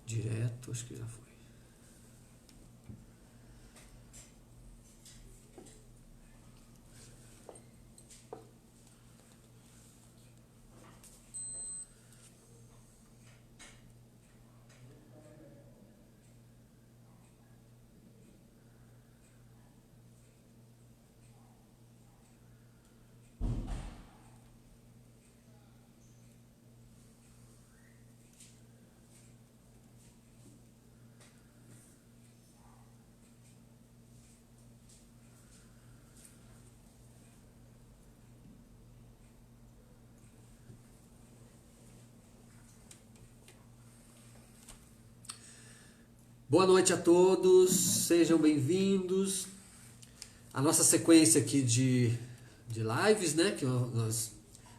Direto, acho que já foi. Boa noite a todos, sejam bem-vindos à nossa sequência aqui de lives, né? Que nós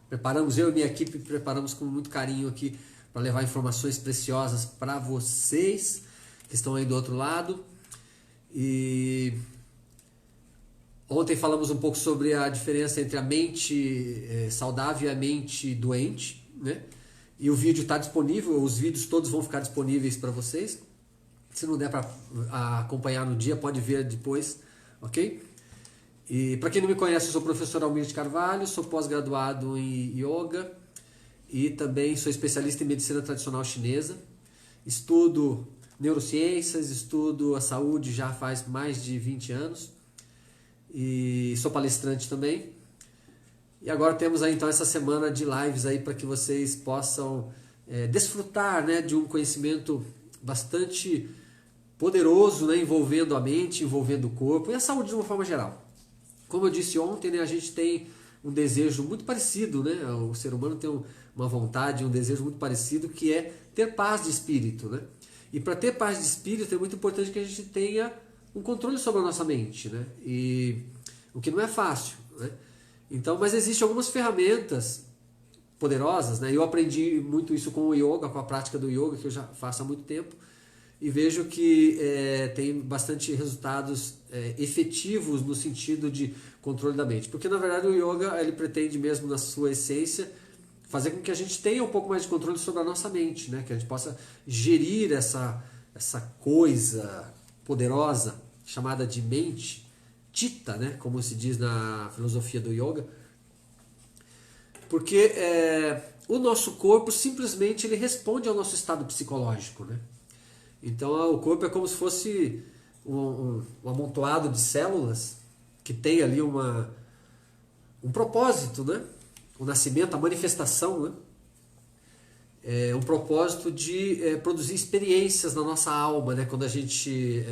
preparamos, eu e minha equipe preparamos com muito carinho aqui para levar informações preciosas para vocês que estão aí do outro lado. E ontem falamos um pouco sobre a diferença entre a mente saudável e a mente doente, né? E o vídeo está disponível, os vídeos todos vão ficar disponíveis para vocês. Se não der para acompanhar no dia, pode ver depois, ok? E para quem não me conhece, eu sou o professor Almir de Carvalho, sou pós-graduado em Yoga e também sou especialista em medicina tradicional chinesa. Estudo neurociências, estudo a saúde já faz mais de 20 anos e sou palestrante também. E agora temos aí então essa semana de lives aí para que vocês possam desfrutar, né, de um conhecimento bastante poderoso, né, envolvendo a mente, envolvendo o corpo e a saúde de uma forma geral. Como eu disse ontem, né, a gente tem um desejo muito parecido, né? O ser humano tem uma vontade, um desejo muito parecido, que é ter paz de espírito, né? E para ter paz de espírito é muito importante que a gente tenha um controle sobre a nossa mente, né? E o que não é fácil, né? Então, mas existem algumas ferramentas poderosas, né? Eu aprendi muito isso com o yoga, com a prática do yoga, que eu já faço há muito tempo, e vejo que tem bastante resultados efetivos no sentido de controle da mente. Porque na verdade o yoga ele pretende mesmo na sua essência fazer com que a gente tenha um pouco mais de controle sobre a nossa mente, né? Que a gente possa gerir essa coisa poderosa chamada de mente, chitta, né? Como se diz na filosofia do yoga. Porque o nosso corpo simplesmente ele responde ao nosso estado psicológico, né? Então o corpo é como se fosse um amontoado de células que tem ali um propósito, né? O nascimento, a manifestação, né? Um propósito de produzir experiências na nossa alma, né? Quando a gente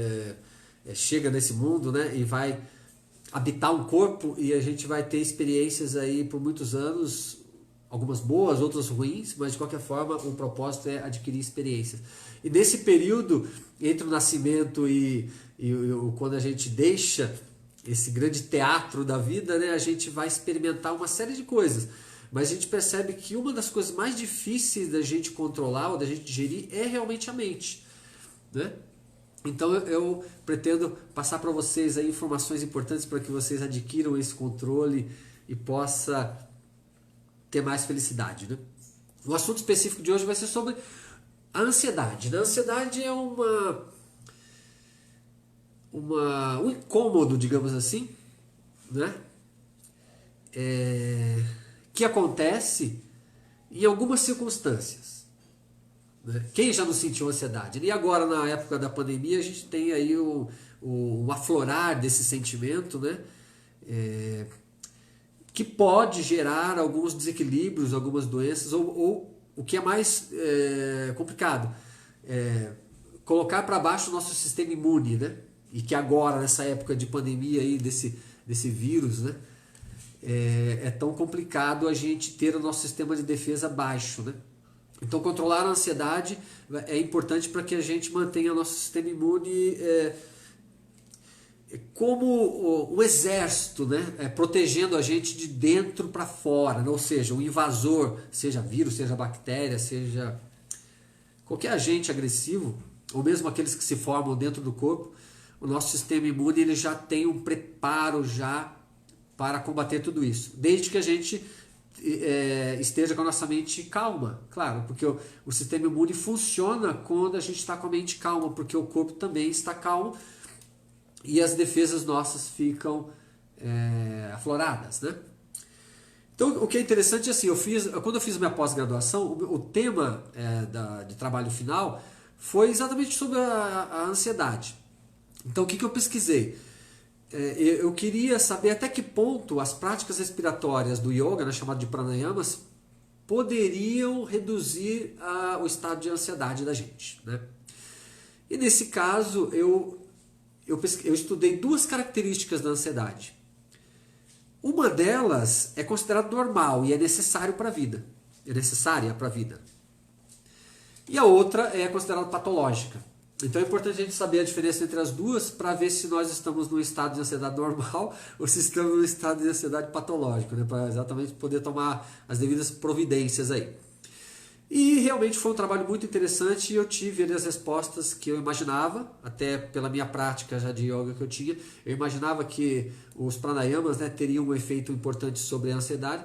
chega nesse mundo, né? E vai habitar um corpo e a gente vai ter experiências aí por muitos anos, algumas boas, outras ruins, mas de qualquer forma o propósito é adquirir experiências. E nesse período, entre o nascimento e quando a gente deixa esse grande teatro da vida, né, a gente vai experimentar uma série de coisas. Mas a gente percebe que uma das coisas mais difíceis da gente controlar ou da gente gerir é realmente a mente, né? Então eu pretendo passar para vocês aí informações importantes para que vocês adquiram esse controle e possa ter mais felicidade, né? O assunto específico de hoje vai ser sobre a ansiedade. A ansiedade é um incômodo, digamos assim, né? Que acontece em algumas circunstâncias, né? Quem já não sentiu ansiedade? E agora, na época da pandemia, a gente tem aí o aflorar desse sentimento, né? Que pode gerar alguns desequilíbrios, algumas doenças, ou o que é mais complicado, colocar para baixo o nosso sistema imune, né? E que agora, nessa época de pandemia aí, desse vírus, né? É tão complicado a gente ter o nosso sistema de defesa baixo, né? Então, controlar a ansiedade é importante para que a gente mantenha o nosso sistema imune como um exército, né? Protegendo a gente de dentro para fora, né? Ou seja, um invasor, seja vírus, seja bactéria, seja qualquer agente agressivo, ou mesmo aqueles que se formam dentro do corpo, o nosso sistema imune ele já tem um preparo já para combater tudo isso, desde que a gente esteja com a nossa mente calma, claro, porque o sistema imune funciona quando a gente está com a mente calma, porque o corpo também está calmo e as defesas nossas ficam afloradas, né? Então, o que é interessante é assim, quando eu fiz minha pós-graduação, o tema de trabalho final foi exatamente sobre a ansiedade. Então, o que eu pesquisei? Eu queria saber até que ponto as práticas respiratórias do yoga, né, chamado de pranayamas, poderiam reduzir o estado de ansiedade da gente, né? E nesse caso, eu estudei duas características da ansiedade. Uma delas é considerada normal e é necessário para a vida. É necessária para a vida. E a outra é considerada patológica. Então é importante a gente saber a diferença entre as duas para ver se nós estamos no estado de ansiedade normal ou se estamos no estado de ansiedade patológico, né? Para exatamente poder tomar as devidas providências aí. E realmente foi um trabalho muito interessante e eu tive ali as respostas que eu imaginava, até pela minha prática já de yoga que eu tinha. Eu imaginava que os pranayamas, né, teriam um efeito importante sobre a ansiedade.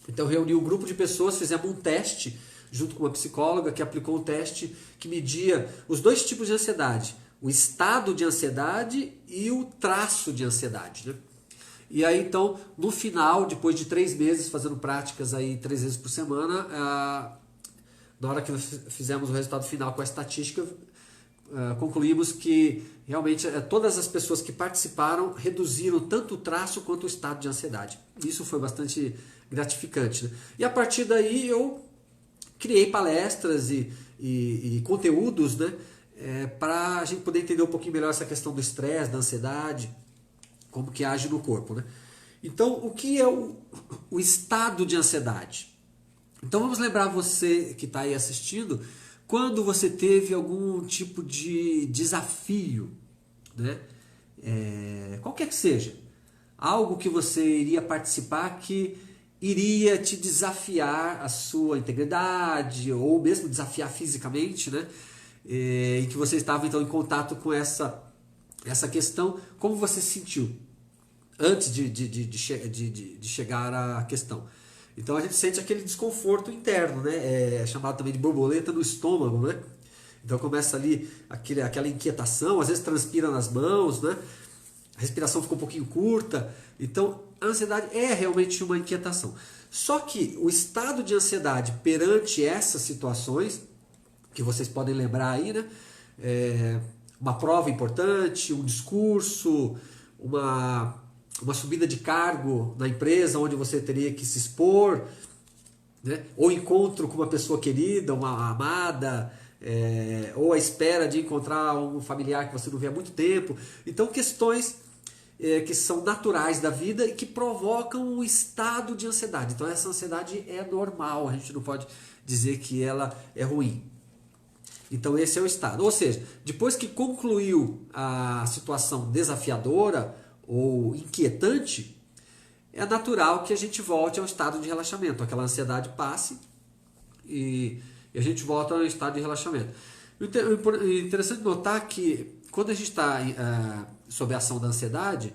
Então eu reuni um grupo de pessoas, fizemos um teste junto com uma psicóloga que aplicou um teste que media os dois tipos de ansiedade, o estado de ansiedade e o traço de ansiedade, né? E aí então, no final, depois de 3 meses fazendo práticas aí 3 vezes por semana, na hora que nós fizemos o resultado final com a estatística, concluímos que realmente todas as pessoas que participaram reduziram tanto o traço quanto o estado de ansiedade. Isso foi bastante gratificante, né? E a partir daí eu criei palestras e conteúdos, né, para a gente poder entender um pouquinho melhor essa questão do estresse, da ansiedade, como que age no corpo, né? Então, o que é o estado de ansiedade? Então vamos lembrar você que está aí assistindo, quando você teve algum tipo de desafio, né? Qualquer que seja, algo que você iria participar que iria te desafiar a sua integridade, ou mesmo desafiar fisicamente, né? E que você estava então em contato com essa questão, como você se sentiu antes de chegar à questão? Então a gente sente aquele desconforto interno, né? É chamado também de borboleta no estômago, né? Então começa ali aquela inquietação, às vezes transpira nas mãos, né? A respiração fica um pouquinho curta. Então a ansiedade é realmente uma inquietação. Só que o estado de ansiedade perante essas situações, que vocês podem lembrar aí, né? Uma prova importante, um discurso, uma subida de cargo na empresa onde você teria que se expor, né? Ou encontro com uma pessoa querida, uma amada, ou a espera de encontrar um familiar que você não vê há muito tempo. Então questões que são naturais da vida e que provocam um estado de ansiedade. Então essa ansiedade é normal, a gente não pode dizer que ela é ruim. Então esse é o estado. Ou seja, depois que concluiu a situação desafiadora ou inquietante, é natural que a gente volte ao estado de relaxamento. Aquela ansiedade passe e a gente volta ao estado de relaxamento. Interessante notar que quando a gente está sob a ação da ansiedade,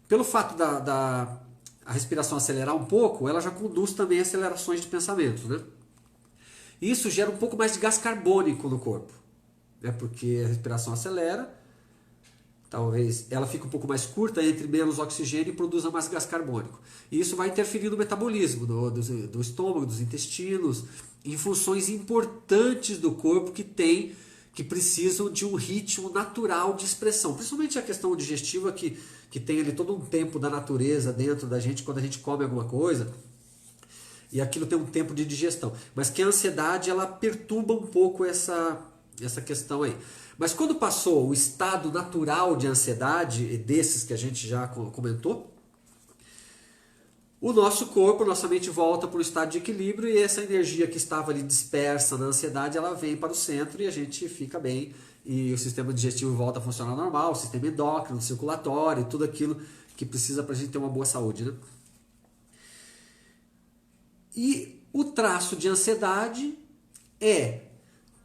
pelo fato da respiração acelerar um pouco, ela já conduz também a acelerações de pensamento, né? Isso gera um pouco mais de gás carbônico no corpo, né? Porque a respiração acelera, talvez ela fique um pouco mais curta, entre menos oxigênio e produza mais gás carbônico. E isso vai interferir no metabolismo do estômago, dos intestinos, em funções importantes do corpo que precisam de um ritmo natural de expressão. Principalmente a questão digestiva que tem ali todo um tempo da natureza dentro da gente quando a gente come alguma coisa. E aquilo tem um tempo de digestão. Mas que a ansiedade ela perturba um pouco essa questão aí. Mas quando passou o estado natural de ansiedade, desses que a gente já comentou, o nosso corpo, a nossa mente volta para o estado de equilíbrio e essa energia que estava ali dispersa na ansiedade, ela vem para o centro e a gente fica bem. E o sistema digestivo volta a funcionar normal, o sistema endócrino, circulatório, tudo aquilo que precisa para a gente ter uma boa saúde, né? E o traço de ansiedade é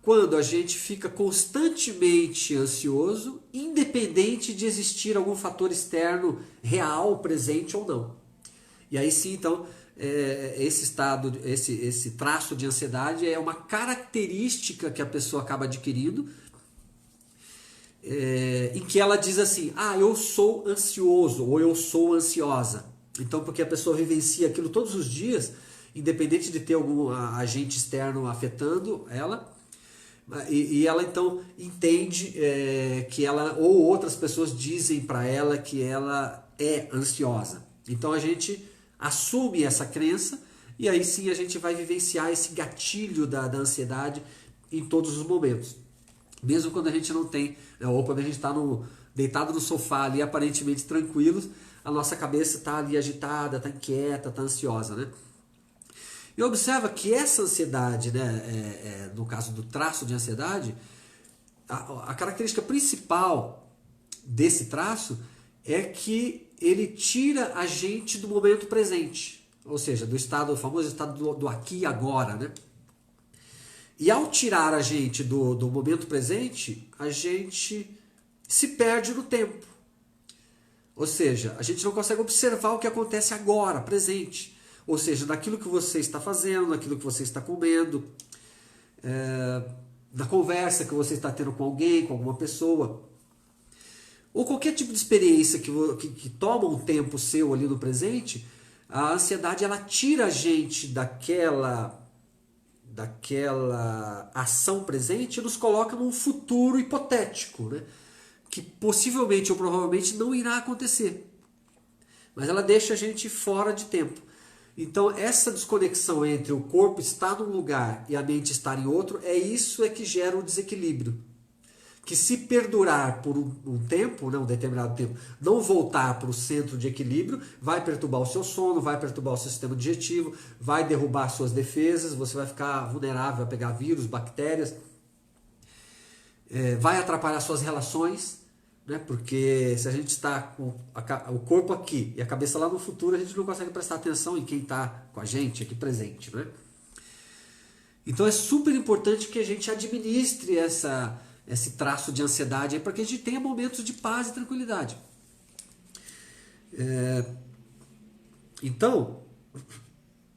quando a gente fica constantemente ansioso, independente de existir algum fator externo real, presente ou não. E aí sim, então, esse estado, esse traço de ansiedade é uma característica que a pessoa acaba adquirindo, em que ela diz assim, eu sou ansioso ou eu sou ansiosa. Então, porque a pessoa vivencia aquilo todos os dias, independente de ter algum agente externo afetando ela, e ela então entende que ela, ou outras pessoas dizem para ela que ela é ansiosa. Então a gente assume essa crença e aí sim a gente vai vivenciar esse gatilho da ansiedade em todos os momentos. Mesmo quando a gente não tem, ou quando a gente está deitado no sofá ali aparentemente tranquilos, a nossa cabeça está ali agitada, está inquieta, está ansiosa, né? E observa que essa ansiedade, né, no caso do traço de ansiedade, a característica principal desse traço é que ele tira a gente do momento presente, ou seja, do estado, o famoso estado do aqui e agora, né? E ao tirar a gente do momento presente, a gente se perde no tempo. Ou seja, a gente não consegue observar o que acontece agora, presente. Ou seja, daquilo que você está fazendo, daquilo que você está comendo, da conversa que você está tendo com alguém, com alguma pessoa. Ou qualquer tipo de experiência que toma um tempo seu ali no presente, a ansiedade ela tira a gente daquela ação presente e nos coloca num futuro hipotético, né? Que possivelmente ou provavelmente não irá acontecer. Mas ela deixa a gente fora de tempo. Então essa desconexão entre o corpo estar num lugar e a mente estar em outro, isso que gera um desequilíbrio. Que se perdurar por um tempo, né, um determinado tempo, não voltar para o centro de equilíbrio, vai perturbar o seu sono, vai perturbar o seu sistema digestivo, vai derrubar suas defesas, você vai ficar vulnerável a pegar vírus, bactérias, vai atrapalhar suas relações, né, porque se a gente está com o corpo aqui e a cabeça lá no futuro, a gente não consegue prestar atenção em quem está com a gente aqui presente, né? Então é super importante que a gente administre esse traço de ansiedade para que a gente tenha momentos de paz e tranquilidade. Então,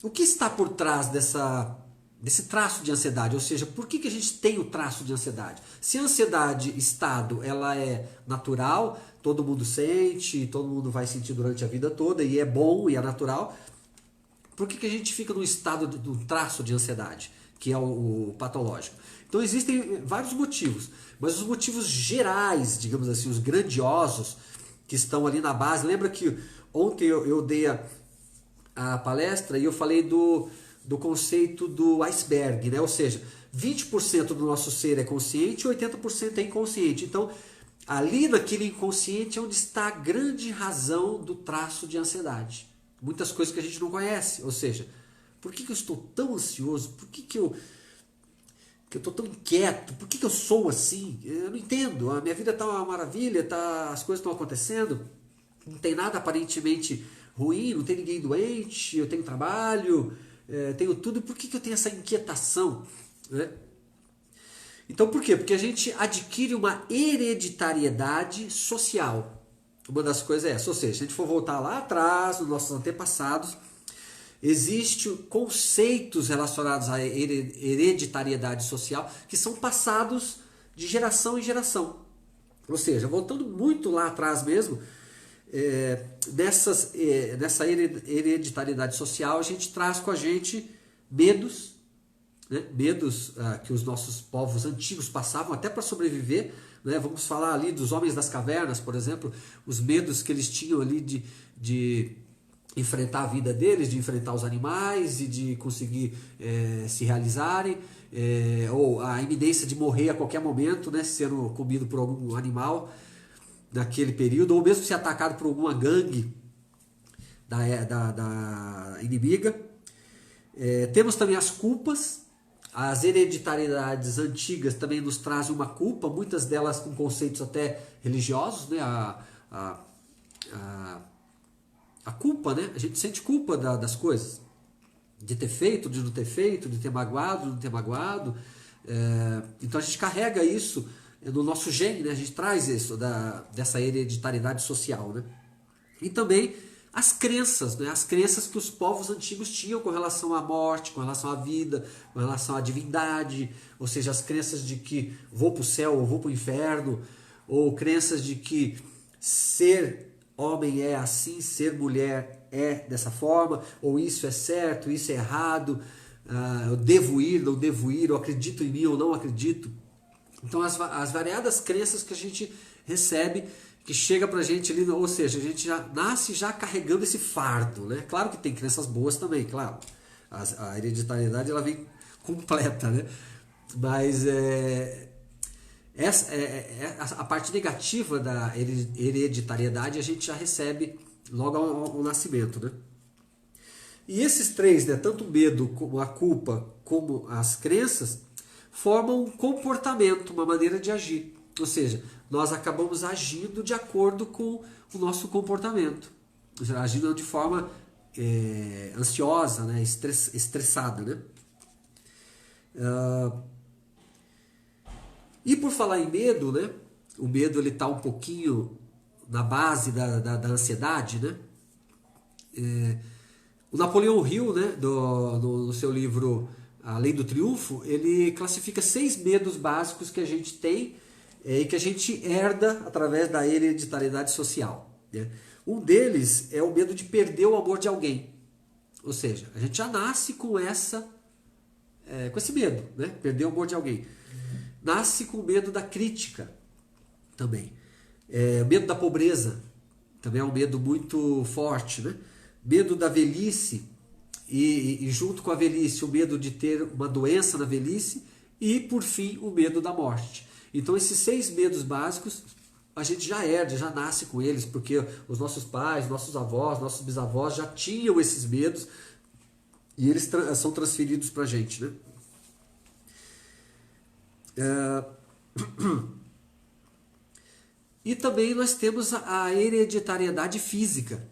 o que está por trás desse traço de ansiedade? Ou seja, por que a gente tem o traço de ansiedade? Se a ansiedade, estado, ela é natural, todo mundo sente, todo mundo vai sentir durante a vida toda, e é bom e é natural, por que a gente fica no estado do traço de ansiedade, que é o patológico? Então existem vários motivos, mas os motivos gerais, digamos assim, os grandiosos, que estão ali na base. Lembra que ontem eu dei a palestra e eu falei do conceito do iceberg, né? Ou seja, 20% do nosso ser é consciente e 80% é inconsciente. Então, ali naquele inconsciente é onde está a grande razão do traço de ansiedade. Muitas coisas que a gente não conhece, ou seja, por que eu estou tão ansioso? Por que eu estou tão inquieto? Por que eu sou assim? Eu não entendo. A minha vida está uma maravilha, as coisas estão acontecendo, não tem nada aparentemente ruim, não tem ninguém doente, eu tenho trabalho, tenho tudo. Por que eu tenho essa inquietação? Né? Então por quê? Porque a gente adquire uma hereditariedade social. Uma das coisas é essa. Ou seja, se a gente for voltar lá atrás, nos nossos antepassados, existem conceitos relacionados à hereditariedade social que são passados de geração em geração. Ou seja, voltando muito lá atrás mesmo, nessa hereditariedade social, a gente traz com a gente medos, né? Medos que os nossos povos antigos passavam até para sobreviver. Né? Vamos falar ali dos homens das cavernas, por exemplo, os medos que eles tinham ali de enfrentar a vida deles, de enfrentar os animais e de conseguir se realizarem, ou a iminência de morrer a qualquer momento, né, sendo comido por algum animal naquele período, ou mesmo ser atacado por alguma gangue da inimiga. Temos também as culpas. As hereditariedades antigas também nos trazem uma culpa, muitas delas com conceitos até religiosos, né? A culpa, né? A gente sente culpa das coisas, de ter feito, de não ter feito, de ter magoado, de não ter magoado. Então a gente carrega isso no nosso gene, né? A gente traz isso dessa hereditariedade social, né? E também as crenças, né? As crenças que os povos antigos tinham com relação à morte, com relação à vida, com relação à divindade, ou seja, as crenças de que vou para o céu ou vou para o inferno, ou crenças de que ser homem é assim, ser mulher é dessa forma, ou isso é certo, isso é errado, eu devo ir, não devo ir, eu acredito em mim ou não acredito. Então as variadas crenças que a gente recebe, que chega pra gente ali, ou seja, a gente já nasce já carregando esse fardo, né? Claro que tem crenças boas também, claro. A hereditariedade ela vem completa, né? Mas a parte negativa da hereditariedade a gente já recebe logo ao nascimento, né? E esses três, né, tanto o medo, como a culpa, como as crenças, formam um comportamento, uma maneira de agir. Ou seja, nós acabamos agindo de acordo com o nosso comportamento. Ou seja, agindo de forma ansiosa, né, estressada. Né? E por falar em medo, né, o medo está um pouquinho na base da ansiedade, né? O Napoleão Hill, né, no seu livro A Lei do Triunfo, ele classifica 6 medos básicos que a gente tem e que a gente herda através da hereditariedade social. Né? Um deles é o medo de perder o amor de alguém. Ou seja, a gente já nasce com esse medo, né? Perder o amor de alguém. Nasce com medo da crítica também. Medo da pobreza também é um medo muito forte, né? Medo da velhice e junto com a velhice o medo de ter uma doença na velhice e por fim o medo da morte. Então esses 6 medos básicos a gente já herda, já nasce com eles, porque os nossos pais, nossos avós, nossos bisavós já tinham esses medos e eles são transferidos para a gente, né? E também nós temos a hereditariedade física,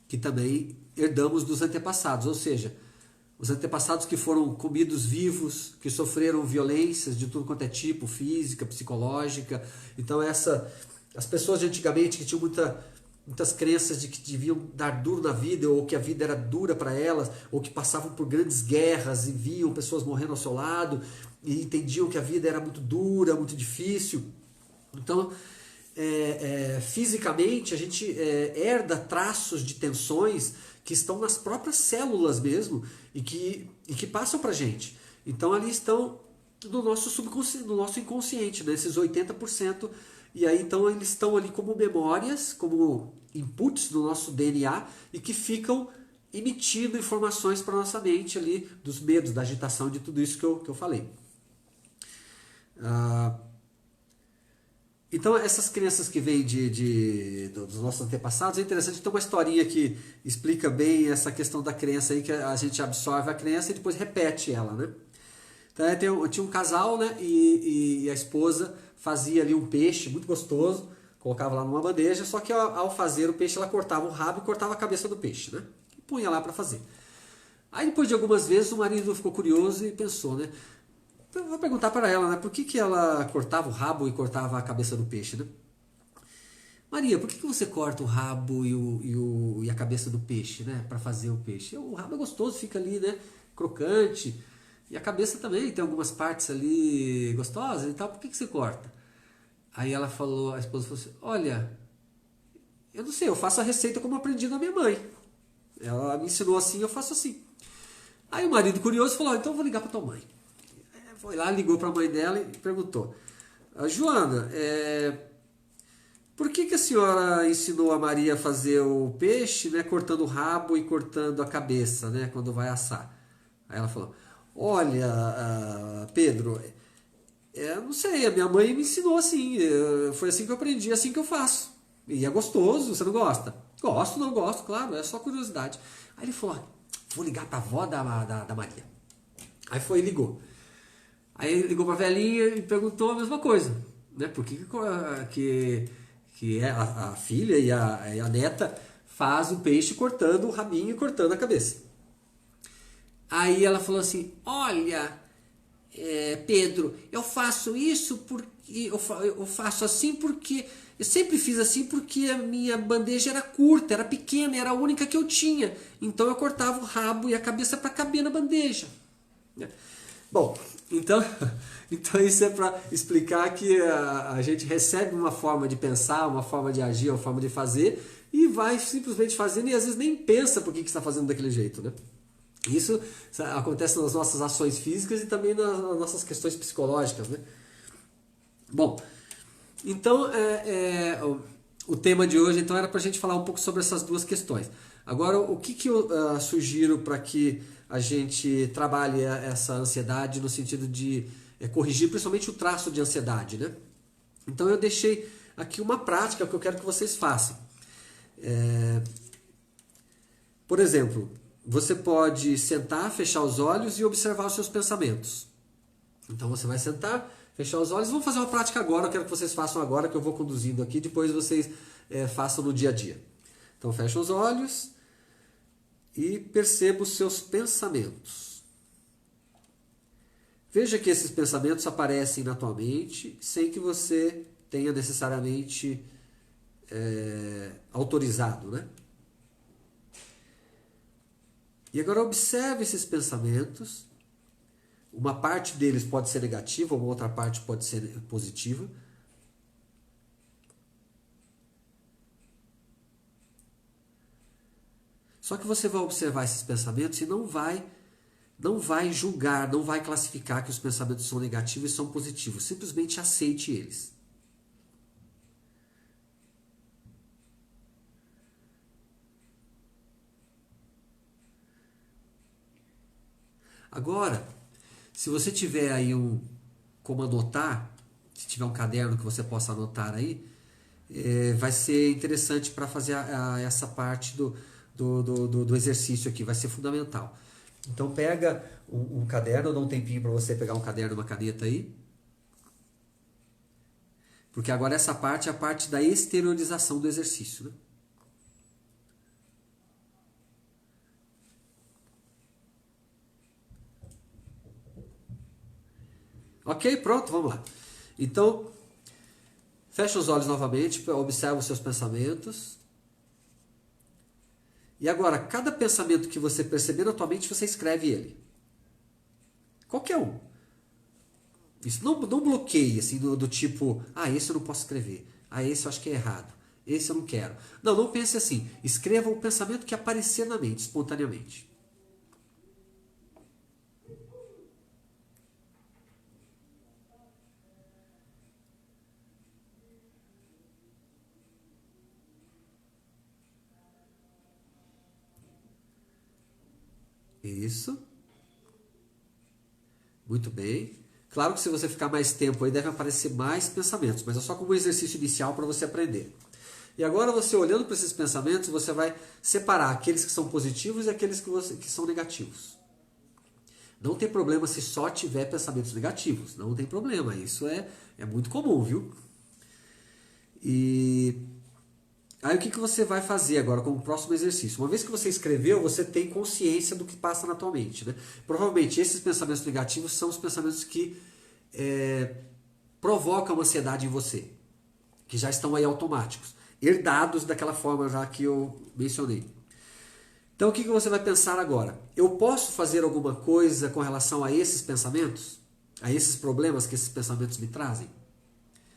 que também herdamos dos antepassados, ou seja, os antepassados que foram comidos vivos, que sofreram violências de tudo quanto é tipo, física, psicológica. Então as pessoas de antigamente que tinham muitas crenças de que deviam dar duro na vida, ou que a vida era dura para elas, ou que passavam por grandes guerras e viam pessoas morrendo ao seu lado, e entendiam que a vida era muito dura, muito difícil. Então, fisicamente, a gente herda traços de tensões que estão nas próprias células mesmo e que passam para a gente. Então, ali estão no nosso subconsciente, no nosso inconsciente, né, esses 80%. E aí, então, eles estão ali como memórias, como inputs do nosso DNA e que ficam emitindo informações para a nossa mente ali dos medos, da agitação, de tudo isso que eu falei. Então, essas crenças que vêm dos nossos antepassados, é interessante, tem uma historinha que explica bem essa questão da crença aí, que a gente absorve a crença e depois repete ela, né? Então, tinha um casal, né, e a esposa fazia ali um peixe muito gostoso, colocava lá numa bandeja, só que ao fazer o peixe ela cortava o rabo e cortava a cabeça do peixe, né? E punha lá para fazer. Aí depois de algumas vezes o marido ficou curioso e pensou, né? Eu vou perguntar para ela, né? Por que ela cortava o rabo e cortava a cabeça do peixe, né? Maria, por que você corta o rabo e a cabeça do peixe, né? Para fazer o peixe? O rabo é gostoso, fica ali, né? Crocante. E a cabeça também tem algumas partes ali gostosas e tal. Por que você corta? Aí ela falou, a esposa falou assim, olha, eu não sei, eu faço a receita como aprendi da minha mãe. Ela me ensinou assim, eu faço assim. Aí o marido curioso falou, então eu vou ligar para tua mãe. Foi lá, ligou para a mãe dela e perguntou, Joana, por que a senhora ensinou a Maria a fazer o peixe, né, cortando o rabo e cortando a cabeça, né, quando vai assar? Aí ela falou, olha, Pedro, não sei, a minha mãe me ensinou assim, foi assim que eu aprendi, assim que eu faço. E é gostoso, você não gosta? Gosto, não gosto, claro, é só curiosidade. Aí ele falou, vou ligar para a avó da Maria. Aí foi e ligou. Aí ele ligou para a velhinha e perguntou a mesma coisa, né? Por que a filha e a neta faz o peixe cortando o rabinho e cortando a cabeça. Aí ela falou assim, olha, Pedro, eu faço isso porque eu faço assim porque eu sempre fiz assim porque a minha bandeja era curta, era pequena, era a única que eu tinha. Então eu cortava o rabo e a cabeça para caber na bandeja. Bom, então, então isso é para explicar que a gente recebe uma forma de pensar, uma forma de agir, uma forma de fazer e vai simplesmente fazendo e às vezes nem pensa por que está fazendo daquele jeito, né? Isso acontece nas nossas ações físicas e também nas nossas questões psicológicas, né? Bom, então o tema de hoje então era para a gente falar um pouco sobre essas duas questões. Agora, o que eu sugiro para que a gente trabalhe essa ansiedade no sentido de corrigir principalmente o traço de ansiedade, né? Então eu deixei aqui uma prática que eu quero que vocês façam. Por exemplo, você pode sentar, fechar os olhos e observar os seus pensamentos. Então você vai sentar, fechar os olhos. Vamos fazer uma prática agora, eu quero que vocês façam agora, que eu vou conduzindo aqui, depois vocês façam no dia a dia. Então fecha os olhos e perceba os seus pensamentos. Veja que esses pensamentos aparecem na tua mente sem que você tenha necessariamente autorizado, né? E agora observe esses pensamentos. Uma parte deles pode ser negativa, uma outra parte pode ser positiva. Só que você vai observar esses pensamentos e não vai julgar, não vai classificar que os pensamentos são negativos e são positivos. Simplesmente aceite eles. Agora, se você tiver aí como anotar, se tiver um caderno que você possa anotar aí, vai ser interessante para fazer essa parte do exercício aqui, vai ser fundamental. Então pega um caderno, eu dou um tempinho para você pegar um caderno e uma caneta aí. Porque agora essa parte é a parte da exteriorização do exercício, né? Ok, pronto, vamos lá. Então, fecha os olhos novamente, observa os seus pensamentos. E agora, cada pensamento que você perceber na tua mente, você escreve ele. Qualquer um. Isso não bloqueie, assim, do tipo, esse eu não posso escrever. Esse eu acho que é errado. Esse eu não quero. Não pense assim. Escreva o pensamento que aparecer na mente, espontaneamente. Isso. Muito bem. Claro que se você ficar mais tempo aí, deve aparecer mais pensamentos, mas é só como um exercício inicial para você aprender. E agora você olhando para esses pensamentos, você vai separar aqueles que são positivos e aqueles que são negativos. Não tem problema se só tiver pensamentos negativos. Não tem problema. Isso é muito comum, viu? E aí o que você vai fazer agora como próximo exercício? Uma vez que você escreveu, você tem consciência do que passa na tua mente, né? Provavelmente esses pensamentos negativos são os pensamentos que provocam ansiedade em você, que já estão aí automáticos, herdados daquela forma já que eu mencionei. Então o que você vai pensar agora? Eu posso fazer alguma coisa com relação a esses pensamentos? A esses problemas que esses pensamentos me trazem?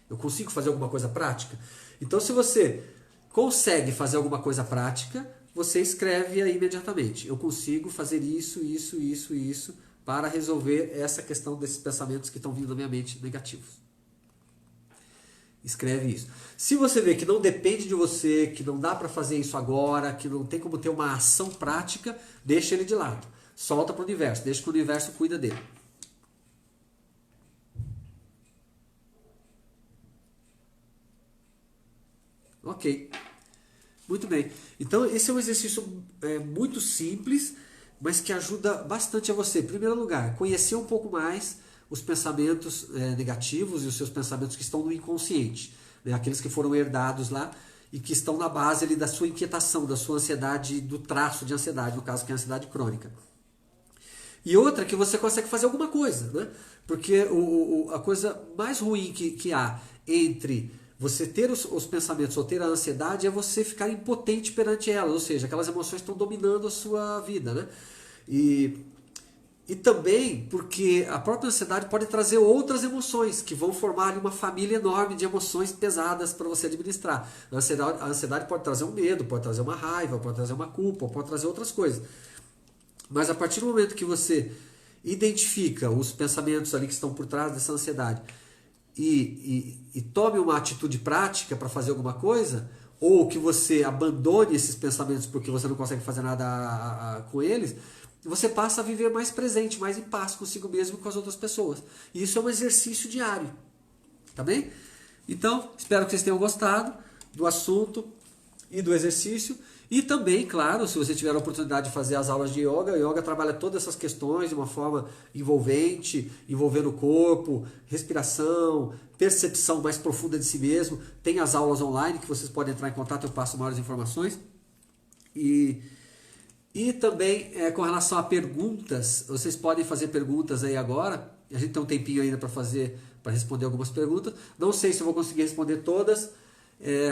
Eu consigo fazer alguma coisa prática? Então se você consegue fazer alguma coisa prática, você escreve aí imediatamente. Eu consigo fazer isso, isso, isso e isso para resolver essa questão desses pensamentos que estão vindo na minha mente negativos. Escreve isso. Se você vê que não depende de você, que não dá para fazer isso agora, que não tem como ter uma ação prática, deixa ele de lado. Solta para o universo, deixa que o universo cuida dele. Ok. Muito bem. Então esse é um exercício muito simples, mas que ajuda bastante a você. Em primeiro lugar, conhecer um pouco mais os pensamentos negativos e os seus pensamentos que estão no inconsciente, né? Aqueles que foram herdados lá e que estão na base ali da sua inquietação, da sua ansiedade, do traço de ansiedade, no caso que é a ansiedade crônica. E outra que você consegue fazer alguma coisa, né? Porque a coisa mais ruim que há entre você ter os pensamentos ou ter a ansiedade é você ficar impotente perante elas, ou seja, aquelas emoções estão dominando a sua vida, né? E também porque a própria ansiedade pode trazer outras emoções que vão formar ali uma família enorme de emoções pesadas para você administrar. A ansiedade pode trazer um medo, pode trazer uma raiva, pode trazer uma culpa, pode trazer outras coisas. Mas a partir do momento que você identifica os pensamentos ali que estão por trás dessa ansiedade e tome uma atitude prática para fazer alguma coisa, ou que você abandone esses pensamentos porque você não consegue fazer nada com eles, você passa a viver mais presente, mais em paz consigo mesmo e com as outras pessoas. E isso é um exercício diário. Tá bem? Então, espero que vocês tenham gostado do assunto e do exercício. E também, claro, se você tiver a oportunidade de fazer as aulas de yoga, o yoga trabalha todas essas questões de uma forma envolvente, envolvendo o corpo, respiração, percepção mais profunda de si mesmo. Tem as aulas online que vocês podem entrar em contato, eu passo maiores informações. E também, com relação a perguntas, vocês podem fazer perguntas aí agora. A gente tem um tempinho ainda para responder algumas perguntas. Não sei se eu vou conseguir responder todas.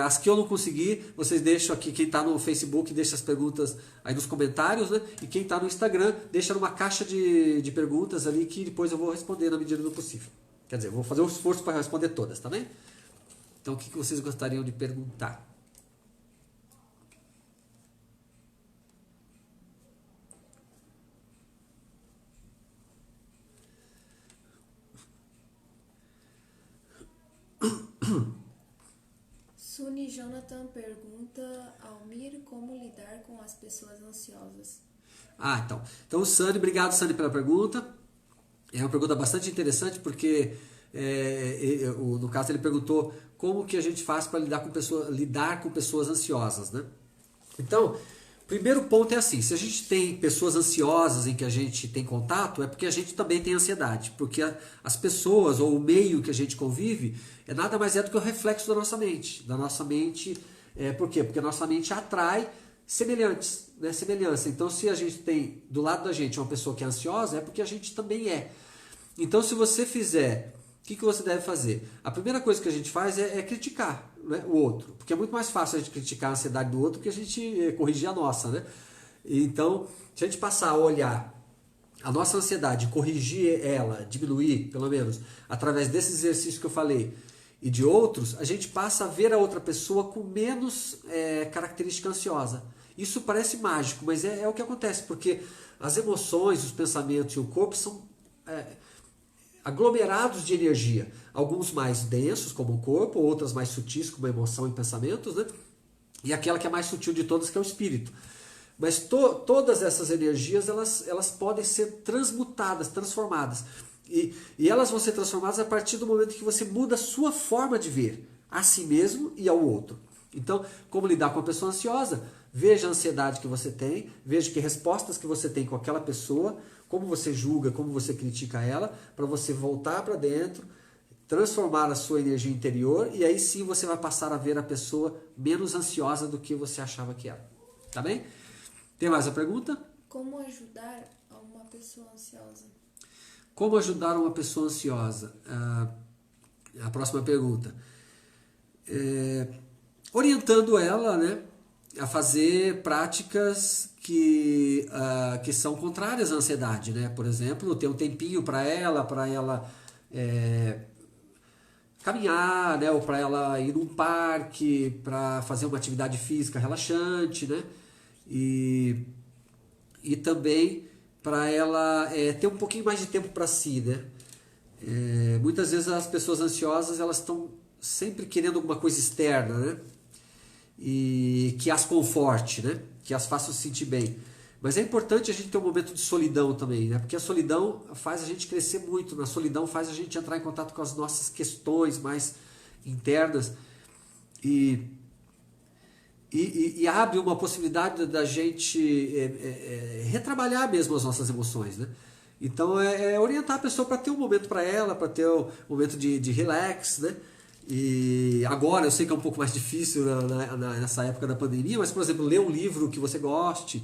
As que eu não conseguir, vocês deixam aqui, quem está no Facebook deixa as perguntas aí nos comentários, né? E quem está no Instagram deixa numa caixa de perguntas ali que depois eu vou responder na medida do possível. Quer dizer, eu vou fazer um esforço para responder todas, tá bem? Então o que vocês gostariam de perguntar? Suni Jonathan pergunta, Almir, como lidar com as pessoas ansiosas? Então Sani, obrigado Sani pela pergunta. É uma pergunta bastante interessante porque no caso ele perguntou como que a gente faz para lidar com pessoas ansiosas, né? Então, primeiro ponto é assim, se a gente tem pessoas ansiosas em que a gente tem contato, é porque a gente também tem ansiedade, porque as pessoas ou o meio que a gente convive nada mais do que o reflexo da nossa mente. Por quê? Porque a nossa mente atrai semelhantes, né? Semelhança. Então, se a gente tem do lado da gente uma pessoa que é ansiosa, é porque a gente também é. Então, se você fizer, o que você deve fazer? A primeira coisa que a gente faz é criticar, né, o outro, porque é muito mais fácil a gente criticar a ansiedade do outro que a gente corrigir a nossa, né? Então, se a gente passar a olhar a nossa ansiedade, corrigir ela, diminuir, pelo menos, através desses exercícios que eu falei e de outros, a gente passa a ver a outra pessoa com menos característica ansiosa. Isso parece mágico, mas é o que acontece, porque as emoções, os pensamentos e o corpo são aglomerados de energia, alguns mais densos, como o corpo, outras mais sutis, como a emoção e pensamentos, né? E aquela que é mais sutil de todas, que é o espírito. Mas todas essas energias, elas podem ser transmutadas, transformadas. E elas vão ser transformadas a partir do momento que você muda a sua forma de ver a si mesmo e ao outro. Então, como lidar com uma pessoa ansiosa? Veja a ansiedade que você tem, veja que respostas que você tem com aquela pessoa, como você julga, como você critica ela, para você voltar para dentro, transformar a sua energia interior, e aí sim você vai passar a ver a pessoa menos ansiosa do que você achava que era. Tá bem? Tem mais uma pergunta? Como ajudar uma pessoa ansiosa? Como ajudar uma pessoa ansiosa? A próxima pergunta. Orientando ela, né, a fazer práticas que são contrárias à ansiedade, né? Por exemplo, ter um tempinho para ela caminhar, né? Ou para ela ir num parque, para fazer uma atividade física relaxante, né? E também para ela ter um pouquinho mais de tempo para si, né? Muitas vezes as pessoas ansiosas, elas estão sempre querendo alguma coisa externa, né? E que as conforte, né? Que as faça se sentir bem. Mas é importante a gente ter um momento de solidão também, né? Porque a solidão faz a gente crescer muito, na solidão faz a gente entrar em contato com as nossas questões mais internas e abre uma possibilidade da gente retrabalhar mesmo as nossas emoções, né? Então orientar a pessoa para ter um momento para ela, para ter um momento de relax, né? E agora eu sei que é um pouco mais difícil nessa época da pandemia, mas por exemplo, ler um livro que você goste,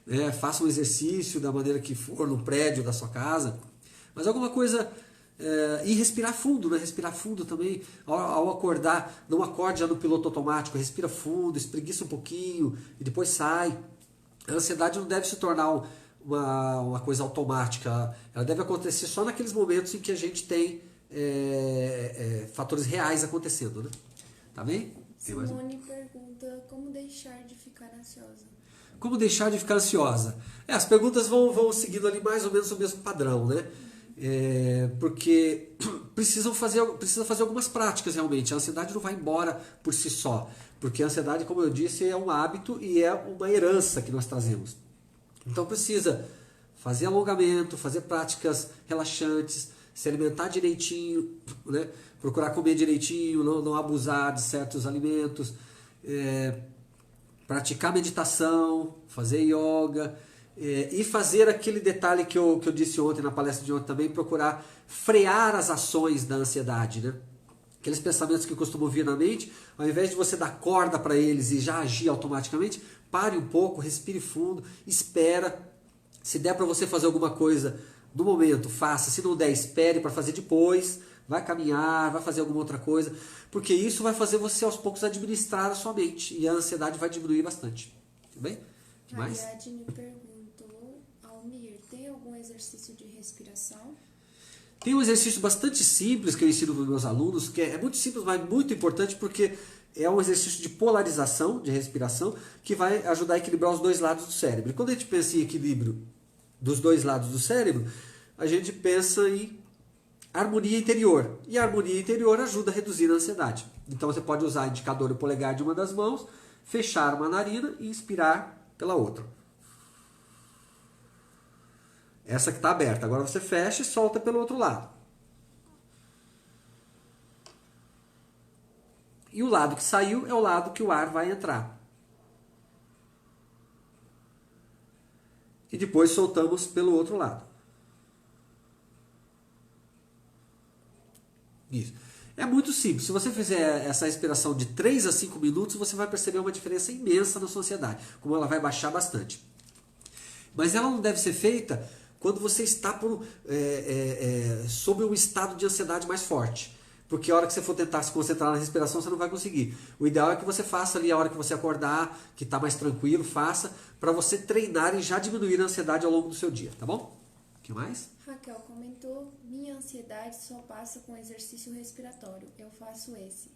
né? Faça um exercício da maneira que for no prédio da sua casa, mas alguma coisa. E respirar fundo, né? Respirar fundo também. Ao acordar, não acorde já no piloto automático, respira fundo, espreguiça um pouquinho e depois sai. A ansiedade não deve se tornar uma coisa automática, ela deve acontecer só naqueles momentos em que a gente tem fatores reais acontecendo, né? Tá bem? Simone pergunta como deixar de ficar ansiosa. Como deixar de ficar ansiosa? As perguntas vão seguindo ali mais ou menos o mesmo padrão, né? Porque precisa fazer algumas práticas realmente. A ansiedade não vai embora por si só, porque a ansiedade, como eu disse, é um hábito e é uma herança que nós trazemos. Então precisa fazer alongamento, fazer práticas relaxantes, se alimentar direitinho, né? Procurar comer direitinho, não abusar de certos alimentos, praticar meditação, fazer yoga. E fazer aquele detalhe que eu disse ontem na palestra de ontem também, procurar frear as ações da ansiedade, né? Aqueles pensamentos que costumam vir na mente, ao invés de você dar corda para eles e já agir automaticamente, pare um pouco, respire fundo, espera. Se der para você fazer alguma coisa no momento, faça. Se não der, espere para fazer depois. Vai caminhar, vai fazer alguma outra coisa, porque isso vai fazer você aos poucos administrar a sua mente e a ansiedade vai diminuir bastante. Tudo bem? O que mais? A Ariadne perguntou, Almir, tem algum exercício de respiração? Tem um exercício bastante simples que eu ensino para os meus alunos, que é muito simples, mas muito importante, porque é um exercício de polarização, de respiração, que vai ajudar a equilibrar os dois lados do cérebro. E quando a gente pensa em equilíbrio dos dois lados do cérebro, a gente pensa em harmonia interior. E a harmonia interior ajuda a reduzir a ansiedade. Então você pode usar o indicador e o polegar de uma das mãos, fechar uma narina e inspirar pela outra. Essa que está aberta. Agora você fecha e solta pelo outro lado. E o lado que saiu é o lado que o ar vai entrar. E depois soltamos pelo outro lado. Isso. É muito simples. Se você fizer essa respiração de 3 a 5 minutos, você vai perceber uma diferença imensa na sua ansiedade, como ela vai baixar bastante. Mas ela não deve ser feita quando você está sob um estado de ansiedade mais forte. Porque a hora que você for tentar se concentrar na respiração, você não vai conseguir. O ideal é que você faça ali a hora que você acordar, que está mais tranquilo, faça, para você treinar e já diminuir a ansiedade ao longo do seu dia, tá bom? O que mais? Raquel comentou, minha ansiedade só passa com exercício respiratório. Eu faço esse.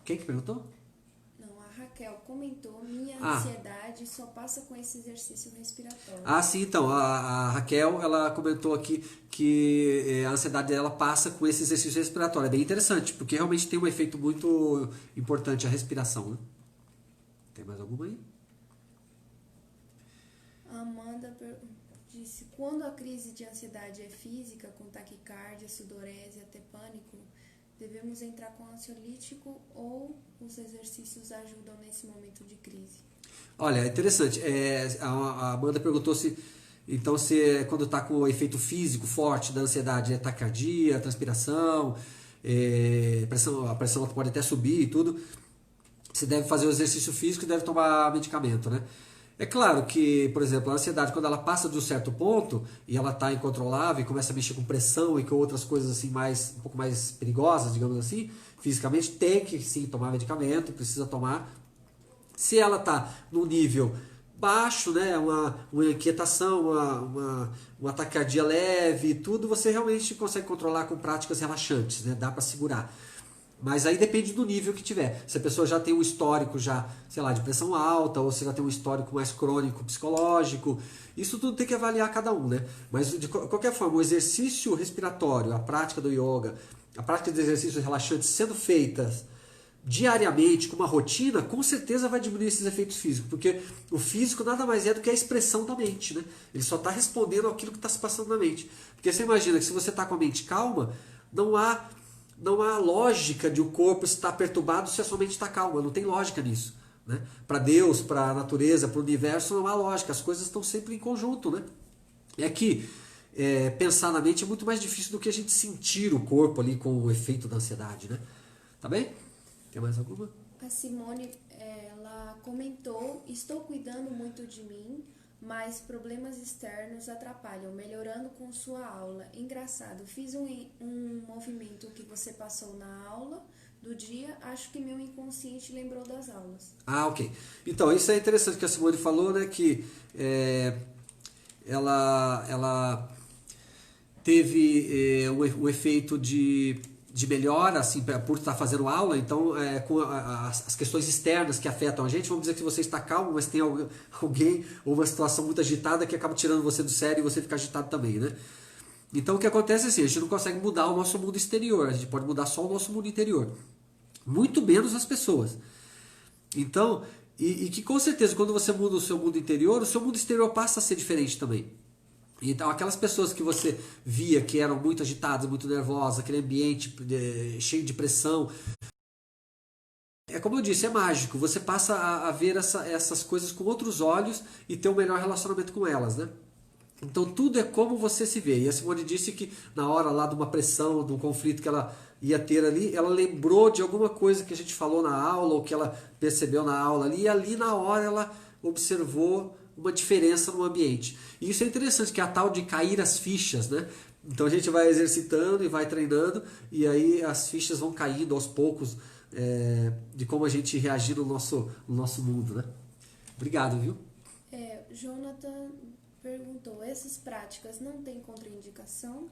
Quem que perguntou? Não, a Raquel comentou, minha ansiedade só passa com esse exercício respiratório. Sim, então, a Raquel, ela comentou aqui que a ansiedade dela passa com esse exercício respiratório. É bem interessante, porque realmente tem um efeito muito importante a respiração, né? Tem mais alguma aí? A Amanda disse, quando a crise de ansiedade é física, com taquicardia, sudorese, até pânico, devemos entrar com ansiolítico ou os exercícios ajudam nesse momento de crise? Olha, é interessante. A Amanda perguntou se quando está com o efeito físico forte da ansiedade, taquicardia, transpiração, a pressão pode até subir e tudo, você deve fazer o exercício físico e deve tomar medicamento, né? É claro que, por exemplo, a ansiedade, quando ela passa de um certo ponto e ela está incontrolável e começa a mexer com pressão e com outras coisas assim um pouco mais perigosas, digamos assim, fisicamente, tem que sim tomar medicamento, precisa tomar. Se ela está num nível baixo, né, uma inquietação, uma taquicardia leve, tudo, você realmente consegue controlar com práticas relaxantes, né, dá para segurar. Mas aí depende do nível que tiver. Se a pessoa já tem um histórico de pressão alta, ou se já tem um histórico mais crônico psicológico, isso tudo tem que avaliar cada um, né? Mas de qualquer forma, o exercício respiratório, a prática do yoga, a prática de exercícios relaxantes sendo feitas diariamente, com uma rotina, com certeza vai diminuir esses efeitos físicos, porque o físico nada mais é do que a expressão da mente, né? Ele só está respondendo àquilo que está se passando na mente. Porque você imagina que se você está com a mente calma, não há lógica de o corpo estar perturbado se a sua mente está calma, não tem lógica nisso, né? Para Deus, para a natureza, para o universo não há lógica, as coisas estão sempre em conjunto, né? É que pensar na mente é muito mais difícil do que a gente sentir o corpo ali com o efeito da ansiedade, né? Tá bem? Tem mais alguma? A Simone, ela comentou, estou cuidando muito de mim, mas problemas externos atrapalham, melhorando com sua aula. Engraçado, fiz um movimento que você passou na aula do dia, acho que meu inconsciente lembrou das aulas. Ah, ok. Então, isso é interessante que a Simone falou, né? Que ela teve um efeito de melhora, assim, por estar fazendo aula. Então, com as questões externas que afetam a gente, vamos dizer que você está calmo, mas tem alguém ou uma situação muito agitada que acaba tirando você do sério e você fica agitado também, né? Então, o que acontece é assim, a gente não consegue mudar o nosso mundo exterior, a gente pode mudar só o nosso mundo interior. Muito menos as pessoas. Então, e que com certeza, quando você muda o seu mundo interior, o seu mundo exterior passa a ser diferente também. Então, aquelas pessoas que você via que eram muito agitadas, muito nervosas, aquele ambiente cheio de pressão, é como eu disse, é mágico. Você passa a ver essas coisas com outros olhos e ter um melhor relacionamento com elas, né? Então, tudo é como você se vê. E a Simone disse que na hora lá de uma pressão, de um conflito que ela ia ter ali, ela lembrou de alguma coisa que a gente falou na aula ou que ela percebeu na aula ali, e ali na hora ela observou uma diferença no ambiente. E isso é interessante, que é a tal de cair as fichas, né? Então a gente vai exercitando e vai treinando, e aí as fichas vão caindo aos poucos de como a gente reagir no nosso mundo, né? Obrigado, viu? Jonathan perguntou, essas práticas não têm contraindicação?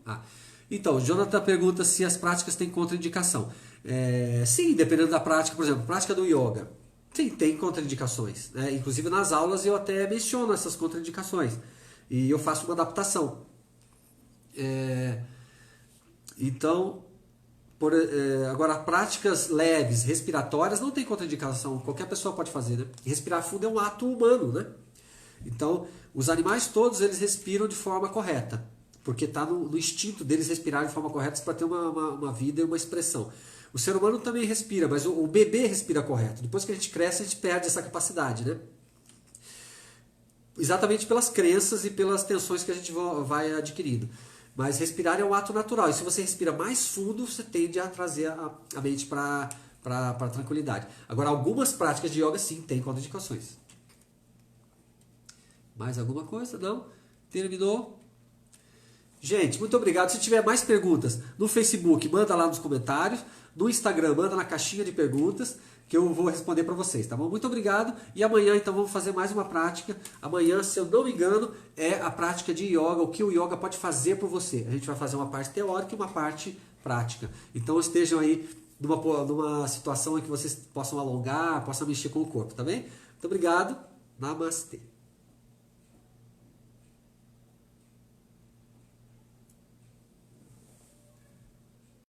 Então, o Jonathan pergunta se as práticas têm contraindicação. Sim, dependendo da prática, por exemplo, prática do yoga. Sim, tem contraindicações, né? Inclusive nas aulas eu até menciono essas contraindicações. E eu faço uma adaptação. Então, agora, práticas leves, respiratórias, não tem contraindicação. Qualquer pessoa pode fazer, né? E respirar fundo é um ato humano, né? Então, os animais todos, eles respiram de forma correta. Porque está no instinto deles respirar de forma correta para ter uma vida e uma expressão. O ser humano também respira, mas o bebê respira correto. Depois que a gente cresce, a gente perde essa capacidade, né? Exatamente pelas crenças e pelas tensões que a gente vai adquirindo. Mas respirar é um ato natural. E se você respira mais fundo, você tende a trazer a mente para a tranquilidade. Agora, algumas práticas de yoga, sim, têm contraindicações. Mais alguma coisa? Não? Terminou? Gente, muito obrigado. Se tiver mais perguntas no Facebook, manda lá nos comentários. No Instagram, manda na caixinha de perguntas que eu vou responder para vocês, tá bom? Muito obrigado. E amanhã, então, vamos fazer mais uma prática. Amanhã, se eu não me engano, é a prática de yoga, o que o yoga pode fazer por você. A gente vai fazer uma parte teórica e uma parte prática. Então, estejam aí numa situação em que vocês possam alongar, possam mexer com o corpo, tá bem? Muito obrigado. Namastê.